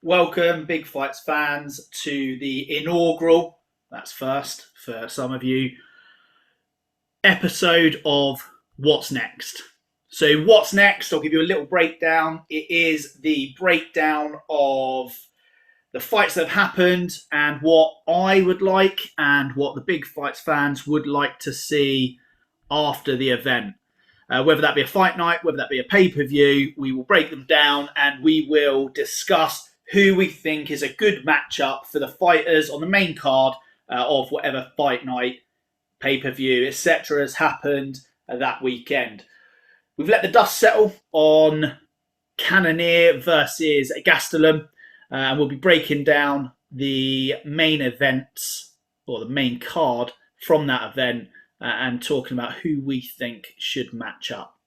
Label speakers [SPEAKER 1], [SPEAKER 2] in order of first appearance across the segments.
[SPEAKER 1] Welcome, Big Fights fans, to the inaugural, that's first for some of you, episode of What's Next. So, what's next? I'll give you a little breakdown. It is the breakdown of the fights that have happened and what I would like and what the Big Fights fans would like to see after the event. Whether that be a fight night, whether that be a pay-per-view, we will break them down and we will discuss who we think is a good matchup for the fighters on the main card of whatever fight night, pay-per-view, etc. has happened that weekend. We've let the dust settle on Cannonier versus Gastelum, and we'll be breaking down the main events or the main card from that event and talking about who we think should match up.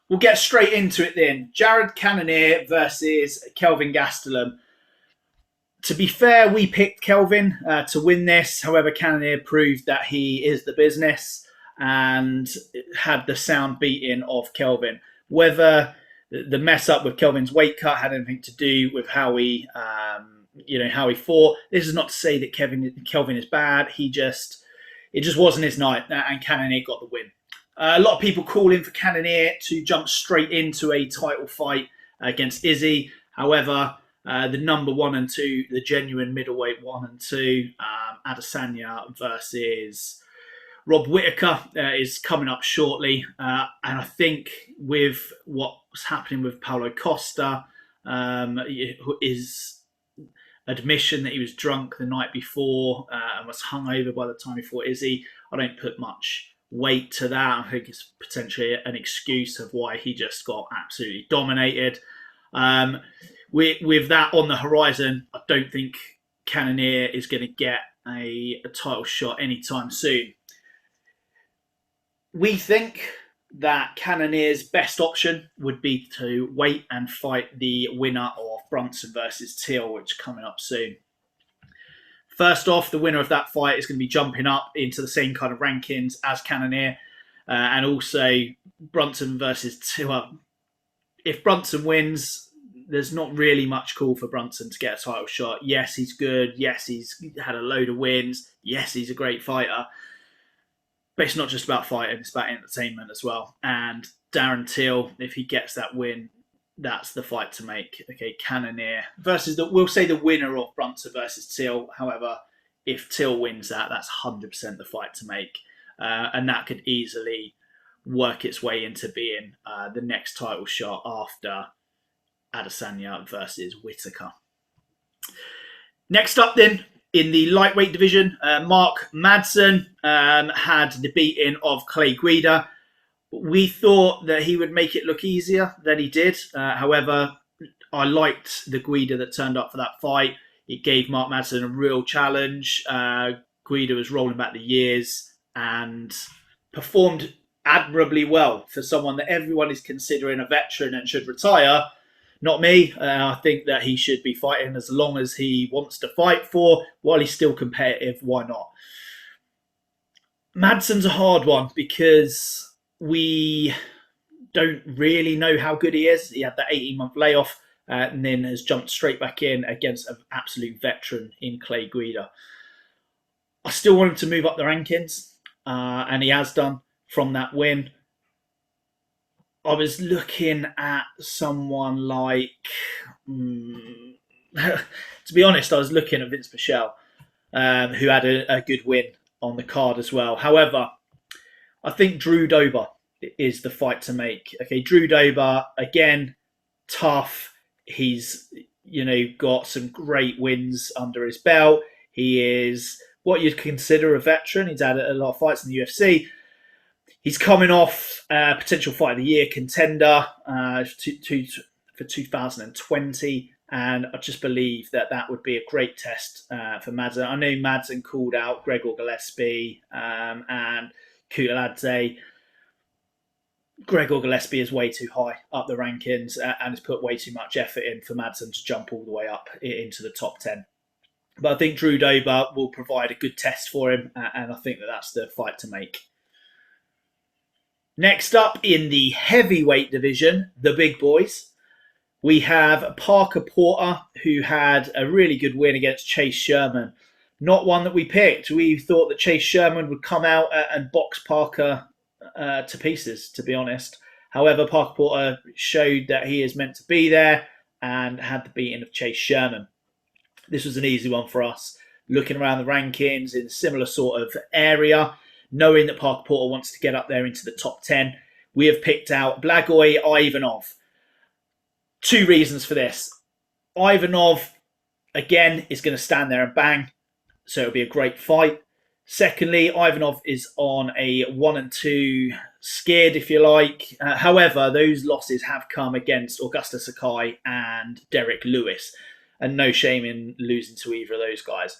[SPEAKER 1] We'll get straight into it then. Jared Cannonier versus Kelvin Gastelum. To be fair, we picked Kelvin to win this. However, Cannonier proved that he is the business and had the sound beating of Kelvin. Whether the mess up with Kelvin's weight cut had anything to do with how he, how he fought. This is not to say that Kelvin is bad. It just wasn't his night, and Cannonier got the win. A lot of people call in for Cannonier to jump straight into a title fight against Izzy. However, the number 1 and 2, the genuine middleweight 1 and 2, Adesanya versus Rob Whittaker is coming up shortly. And I think with what's happening with Paulo Costa, his admission that he was drunk the night before and was hungover by the time he fought Izzy, I don't put much weight to that. I think it's potentially an excuse of why he just got absolutely dominated. With that on the horizon, I don't think Cannonier is going to get a title shot anytime soon. We think that Cannonier's best option would be to wait and fight the winner of Brunson versus Till, which is coming up soon. First off, the winner of that fight is going to be jumping up into the same kind of rankings as Cannonier. And also Brunson versus Till. If Brunson wins, there's not really much call for Brunson to get a title shot. Yes, he's good. Yes, he's had a load of wins. Yes, he's a great fighter. But it's not just about fighting, it's about entertainment as well. And Darren Till, if he gets that win, that's the fight to make. Okay, Cannonier versus we'll say the winner of Brunson versus Till. However, if Till wins that, that's 100% the fight to make. And that could easily work its way into being the next title shot after Adesanya versus Whittaker. Next up then, in the lightweight division, Mark Madsen had the beating of Clay Guida. We thought that he would make it look easier than he did. However, I liked the Guida that turned up for that fight. It gave Mark Madsen a real challenge. Guida was rolling back the years and performed admirably well for someone that everyone is considering a veteran and should retire. Not me. I think that he should be fighting as long as he wants to fight for. While he's still competitive, why not? Madsen's a hard one because we don't really know how good he is. He had that 18-month layoff and then has jumped straight back in against an absolute veteran in Clay Guida. I still want him to move up the rankings, and he has done from that win. I was looking at someone like, to be honest, I was looking at Vince Michel, who had a good win on the card as well. However, I think Drew Dober is the fight to make. Okay, Drew Dober, again, tough. He's, got some great wins under his belt. He is what you'd consider a veteran. He's had a lot of fights in the UFC. He's coming off potential fight of the year contender for 2020. And I just believe that would be a great test for Madsen. I know Madsen called out Gregor Gillespie and Kutaladze. Gregor Gillespie is way too high up the rankings and has put way too much effort in for Madsen to jump all the way up into the top 10. But I think Drew Dober will provide a good test for him, and I think that that's the fight to make. Next up in the heavyweight division, the big boys, we have Parker Porter, who had a really good win against Chase Sherman. Not one that we picked. We thought that Chase Sherman would come out and box Parker to pieces, to be honest. However, Parker Porter showed that he is meant to be there and had the beating of Chase Sherman. This was an easy one for us. Looking around the rankings in a similar sort of area, knowing that Parker Porter wants to get up there into the top 10, we have picked out Blagoy Ivanov. Two reasons for this. Ivanov, again, is going to stand there and bang, so it'll be a great fight. Secondly, Ivanov is on a 1-2 skid, if you like. However, those losses have come against Augusta Sakai and Derek Lewis, and no shame in losing to either of those guys.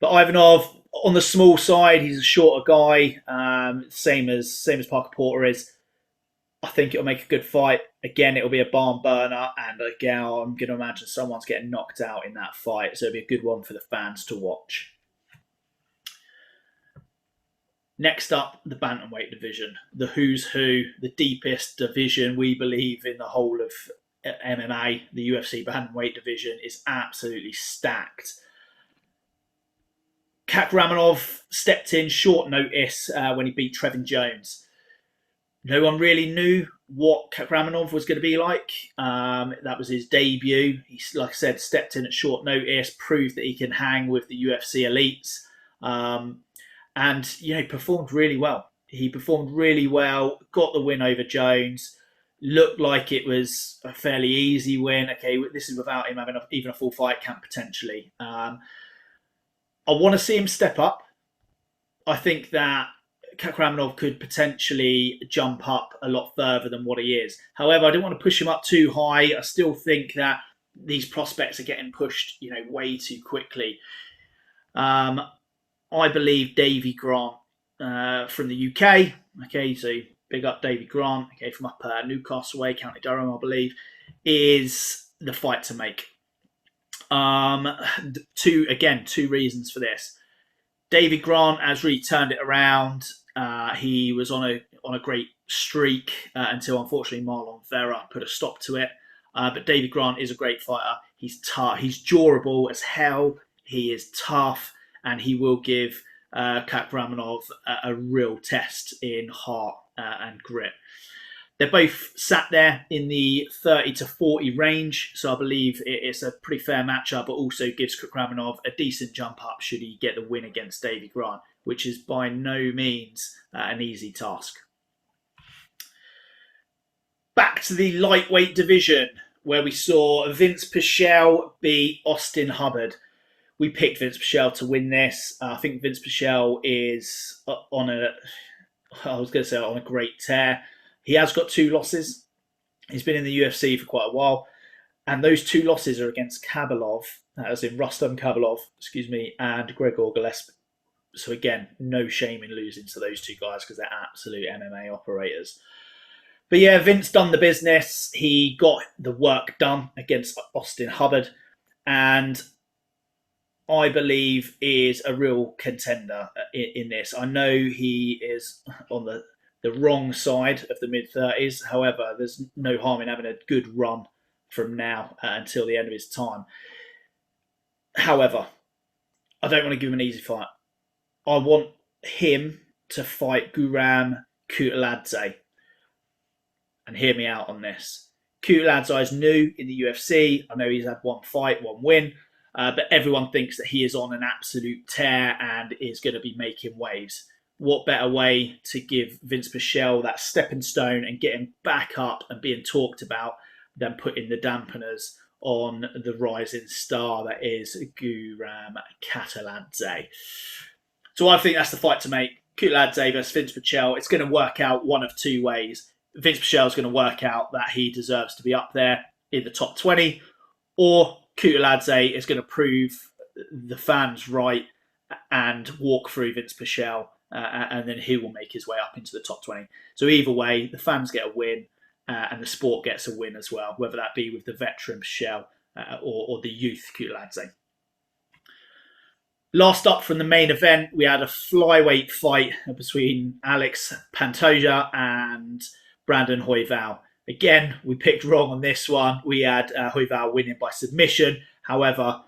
[SPEAKER 1] But Ivanov, on the small side, he's a shorter guy, same as Parker Porter is. I think it'll make a good fight. Again, it'll be a barn burner, and again, I'm going to imagine someone's getting knocked out in that fight, so it'll be a good one for the fans to watch. Next up, the Bantamweight Division. The who's who, the deepest division we believe in the whole of MMA. The UFC Bantamweight Division is absolutely stacked. Kakramanov stepped in short notice when he beat Trevin Jones. No one really knew what Kakramanov was going to be like. That was his debut. He, like I said, stepped in at short notice, proved that he can hang with the UFC elites. And, performed really well. He performed really well, got the win over Jones, looked like it was a fairly easy win. Okay, this is without him having even a full fight camp, potentially. I want to see him step up. I think that Kakramanov could potentially jump up a lot further than what he is. However, I don't want to push him up too high. I still think that these prospects are getting pushed, way too quickly. I believe Davy Grant from the UK. Okay, so big up Davy Grant. Okay, from up Newcastle way, County Durham, I believe, is the fight to make. Two reasons for this. Davy Grant has really turned it around. He was on a great streak until unfortunately Marlon Vera put a stop to it. But Davy Grant is a great fighter. He's tough. He's durable as hell. He is tough. And he will give Kakramanov a real test in heart and grit. They're both sat there in the 30 to 40 range, so I believe it's a pretty fair matchup, but also gives Kakramanov a decent jump up should he get the win against Davy Grant, which is by no means an easy task. Back to the lightweight division, where we saw Vince Pichel beat Austin Hubbard. We picked Vince Pichel to win this. I think Vince Pichel is on a great tear. He has got 2 losses. He's been in the UFC for quite a while. And those 2 losses are against Kabalov, as in Rustam Kabalov, and Gregor Gillespie. So again, no shame in losing to those 2 guys because they're absolute MMA operators. But yeah, Vince done the business. He got the work done against Austin Hubbard. And I believe is a real contender in this. I know he is on the wrong side of the mid-30s. However, there's no harm in having a good run from now until the end of his time. However, I don't want to give him an easy fight. I want him to fight Guram Kutaladze. And hear me out on this. Kutaladze is new in the UFC. I know he's had 1 fight, 1 win. But everyone thinks that he is on an absolute tear and is going to be making waves. What better way to give Vince Pichel that stepping stone and get him back up and being talked about than putting the dampeners on the rising star that is Guram Kutaladze. So I think that's the fight to make. Kutaladze versus Vince Pichel. It's going to work out one of 2 ways. Vince Pichel is going to work out that he deserves to be up there in the top 20, or Kutaladze is going to prove the fans right and walk through Vince Pichel, and then he will make his way up into the top 20. So either way, the fans get a win, and the sport gets a win as well, whether that be with the veteran Pichel or the youth Kutaladze. Last up from the main event, we had a flyweight fight between Alex Pantoja and Brandon Royval. Again, we picked wrong on this one. We had Royval winning by submission. However,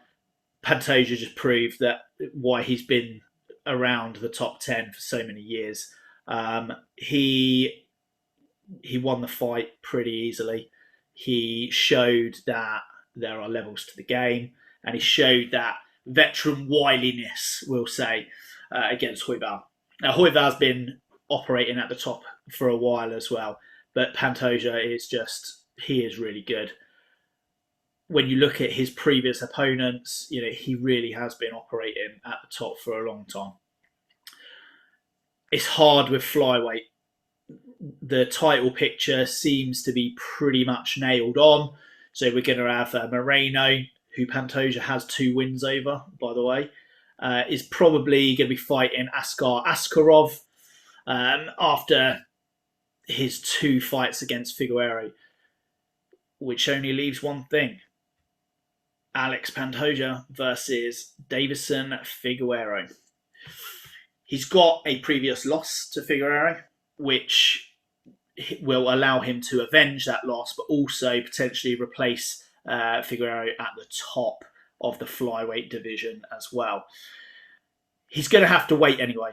[SPEAKER 1] Pantoja just proved that why he's been around the top 10 for so many years. He won the fight pretty easily. He showed that there are levels to the game, and he showed that veteran wiliness, we'll say, against Royval. Now, Royval's been operating at the top for a while as well, but Pantoja he is really good. When you look at his previous opponents, he really has been operating at the top for a long time. It's hard with flyweight. The title picture seems to be pretty much nailed on. So we're going to have Moreno, who Pantoja has 2 wins over, by the way, is probably going to be fighting Askar Askarov after his 2 fights against Figueiredo, which only leaves one thing. Alex Pantoja versus Davison Figueiredo. He's got a previous loss to Figueiredo, which will allow him to avenge that loss, but also potentially replace Figueiredo at the top of the flyweight division as well. He's going to have to wait anyway,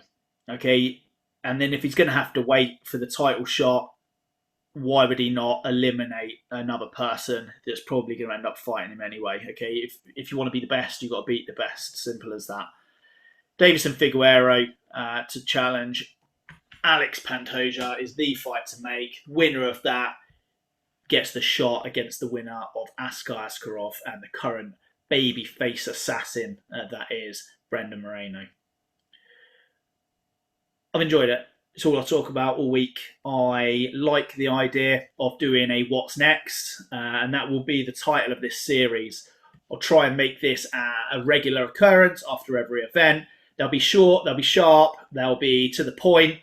[SPEAKER 1] okay? And then if he's going to have to wait for the title shot, why would he not eliminate another person that's probably going to end up fighting him anyway, okay? If you want to be the best, you've got to beat the best. Simple as that. Davison Figueiredo to challenge Alex Pantoja is the fight to make. Winner of that gets the shot against the winner of Askar Askarov and the current babyface assassin that is Brendan Moreno. I've enjoyed it. It's all I talk about all week. I like the idea of doing a what's next, and that will be the title of this series. I'll try and make this a regular occurrence after every event. They'll be short, they'll be sharp, they'll be to the point.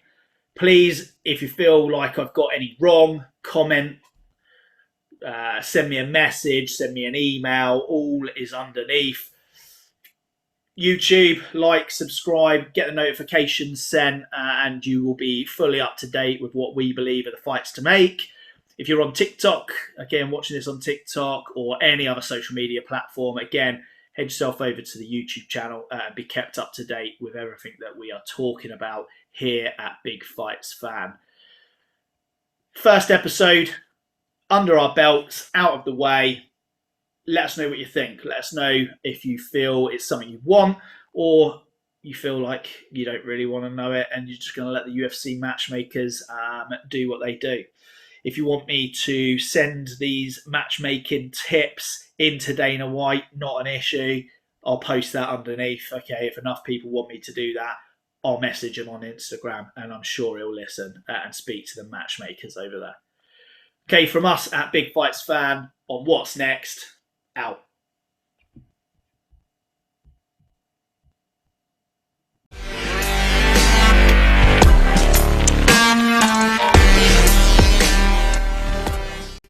[SPEAKER 1] Please, if you feel like I've got any wrong, comment, send me a message, send me an email. All is underneath. YouTube, like, subscribe, get the notifications sent, and you will be fully up to date with what we believe are the fights to make. If you're on TikTok, again, watching this on TikTok or any other social media platform, again, head yourself over to the YouTube channel and be kept up to date with everything that we are talking about here at Big Fights Fan. First episode, under our belts, out of the way. Let us know what you think. Let us know if you feel it's something you want or you feel like you don't really want to know it and you're just going to let the UFC matchmakers do what they do. If you want me to send these matchmaking tips into Dana White, not an issue. I'll post that underneath. Okay, if enough people want me to do that, I'll message him on Instagram and I'm sure he'll listen and speak to the matchmakers over there. Okay, from us at Big Fights Fan on What's Next, out.